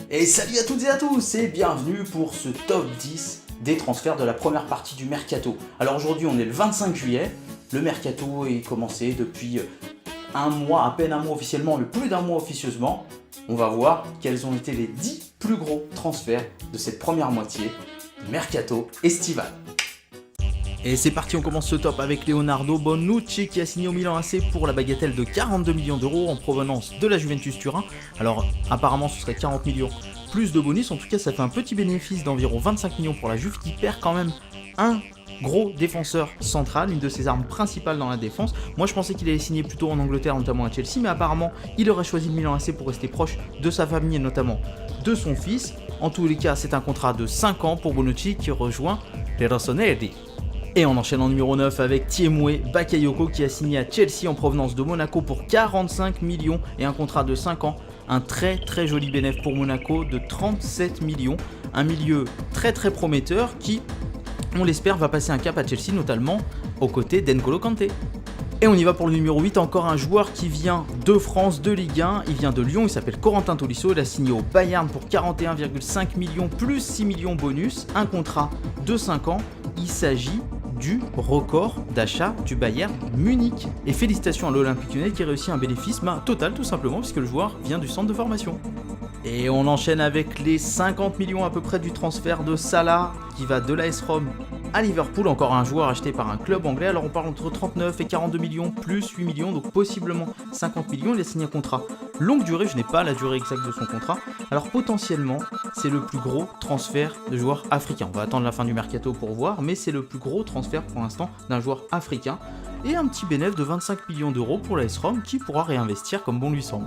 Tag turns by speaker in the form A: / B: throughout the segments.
A: Et salut à toutes et à tous et bienvenue pour ce top 10 des transferts de la première partie du Mercato. Alors aujourd'hui on est le 25 juillet, le Mercato est commencé depuis un mois, à peine un mois officiellement, mais plus d'un mois officieusement. On va voir quels ont été les 10 plus gros transferts de cette première moitié du Mercato estival. Et c'est parti, on commence ce top avec Leonardo Bonucci qui a signé au Milan AC pour la bagatelle de 42 millions d'euros en provenance de la Juventus Turin. Alors apparemment ce serait 40 millions plus de bonus, en tout cas ça fait un petit bénéfice d'environ 25 millions pour la Juve qui perd quand même un gros défenseur central, une de ses armes principales dans la défense. Moi je pensais qu'il allait signer plutôt en Angleterre, notamment à Chelsea, mais apparemment il aurait choisi le Milan AC pour rester proche de sa famille et notamment de son fils. En tous les cas c'est un contrat de 5 ans pour Bonucci qui rejoint les Rossoneri. Et on enchaîne en numéro 9 avec Tiemoué Bakayoko qui a signé à Chelsea en provenance de Monaco pour 45 millions et un contrat de 5 ans. Un très joli bénéfice pour Monaco de 37 millions. Un milieu très prometteur qui, on l'espère, va passer un cap à Chelsea, notamment aux côtés d'N'Golo Kanté. Et on y va pour le numéro 8, encore un joueur qui vient de France, de Ligue 1, il vient de Lyon, il s'appelle Corentin Tolisso, il a signé au Bayern pour 41,5 millions plus 6 millions bonus, un contrat de 5 ans, il s'agit du record d'achat du Bayern Munich. Et félicitations à l'Olympique Lyonnais qui réussit un bénéfice total tout simplement puisque le joueur vient du centre de formation. Et on enchaîne avec les 50 millions à peu près du transfert de Salah qui va de l'AS Rome à Liverpool, encore un joueur acheté par un club anglais. Alors on parle entre 39 et 42 millions plus 8 millions, donc possiblement 50 millions. Il a signé un contrat longue durée, je n'ai pas la durée exacte de son contrat. Alors potentiellement c'est le plus gros transfert de joueurs africains. On va attendre la fin du mercato pour voir, mais c'est le plus gros transfert pour l'instant d'un joueur africain. Et un petit bénéfice de 25 millions d'euros pour l'AS Rome qui pourra réinvestir comme bon lui semble.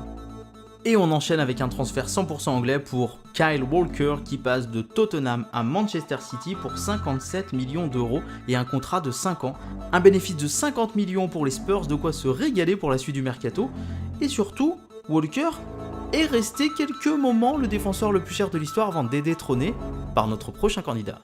A: Et on enchaîne avec un transfert 100% anglais pour Kyle Walker qui passe de Tottenham à Manchester City pour 57 millions d'euros et un contrat de 5 ans. Un bénéfice de 50 millions pour les Spurs, de quoi se régaler pour la suite du mercato. Et surtout, Walker est resté quelques moments le défenseur le plus cher de l'histoire avant d'être détrôné par notre prochain candidat.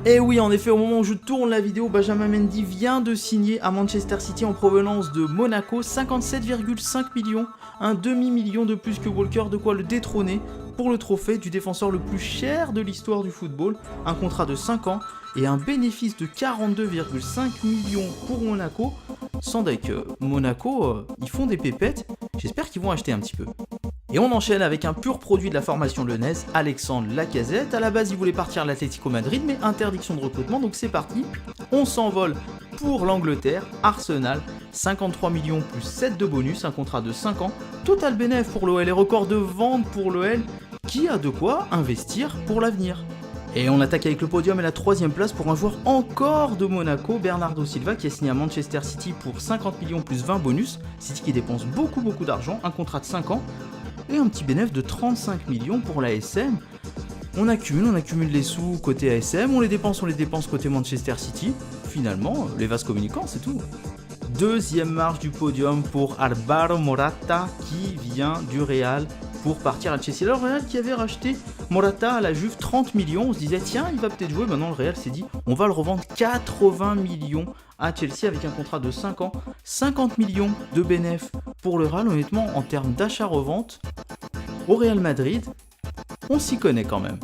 A: Et oui, en effet, au moment où je tourne la vidéo, Benjamin Mendy vient de signer à Manchester City en provenance de Monaco 57,5 millions, un demi-million de plus que Walker, de quoi le détrôner pour le trophée du défenseur le plus cher de l'histoire du football, un contrat de 5 ans et un bénéfice de 42,5 millions pour Monaco. Sans dire que Monaco, ils font des pépettes, j'espère qu'ils vont acheter un petit peu. Et on enchaîne avec un pur produit de la formation lyonnaise, Alexandre Lacazette. À la base, il voulait partir à l'Atlético Madrid, mais interdiction de recrutement, donc c'est parti. On s'envole pour l'Angleterre, Arsenal, 53 millions plus 7 de bonus, un contrat de 5 ans. Total bénéf pour l'OL et record de vente pour l'OL, qui a de quoi investir pour l'avenir. Et on attaque avec le podium et la 3ème place pour un joueur encore de Monaco, Bernardo Silva, qui a signé à Manchester City pour 50 millions plus 20 bonus. City qui dépense beaucoup d'argent, un contrat de 5 ans. Et un petit bénéfice de 35 millions pour l'ASM. On accumule les sous côté ASM, on les dépense côté Manchester City. Finalement, les vases communicants, c'est tout. 2e marche du podium pour Alvaro Morata qui vient du Real pour partir à Chelsea. Alors, le Real qui avait racheté Morata à la Juve 30 millions, on se disait tiens, il va peut-être jouer. Maintenant, le Real s'est dit on va le revendre 80 millions à Chelsea avec un contrat de 5 ans, 50 millions de bénéfices pour le Real. Honnêtement, en termes d'achat-revente, au Real Madrid, on s'y connaît quand même.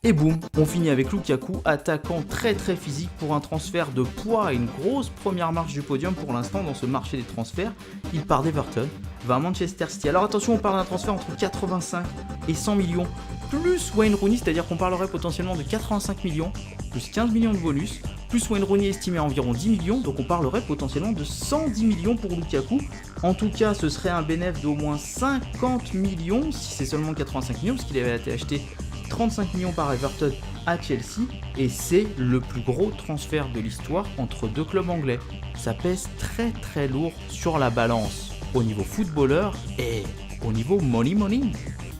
A: Et boum, on finit avec Lukaku, attaquant très physique pour un transfert de poids et une grosse première marche du podium pour l'instant dans ce marché des transferts. Il part d'Everton, va à Manchester City. Alors attention, on parle d'un transfert entre 85 et 100 millions, plus Wayne Rooney, c'est-à-dire qu'on parlerait potentiellement de 85 millions, plus 15 millions de bonus, plus Wayne Rooney estimé à environ 10 millions, donc on parlerait potentiellement de 110 millions pour Lukaku. En tout cas, ce serait un bénéfice d'au moins 50 millions, si c'est seulement 85 millions, parce qu'il avait été acheté 35 millions par Everton à Chelsea, et c'est le plus gros transfert de l'histoire entre deux clubs anglais. Ça pèse très lourd sur la balance, au niveau footballeur et au niveau money.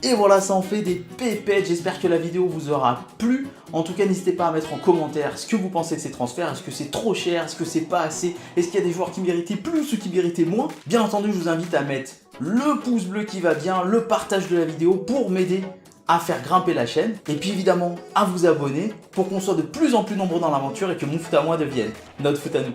A: Et voilà, ça en fait des pépettes, j'espère que la vidéo vous aura plu. En tout cas, n'hésitez pas à mettre en commentaire ce que vous pensez de ces transferts. Est-ce que c'est trop cher? Est-ce que c'est pas assez? Est-ce qu'il y a des joueurs qui méritaient plus ou qui méritaient moins? Bien entendu, je vous invite à mettre le pouce bleu qui va bien, le partage de la vidéo pour m'aider à faire grimper la chaîne. Et puis évidemment, à vous abonner pour qu'on soit de plus en plus nombreux dans l'aventure et que mon foot à moi devienne notre foot à nous.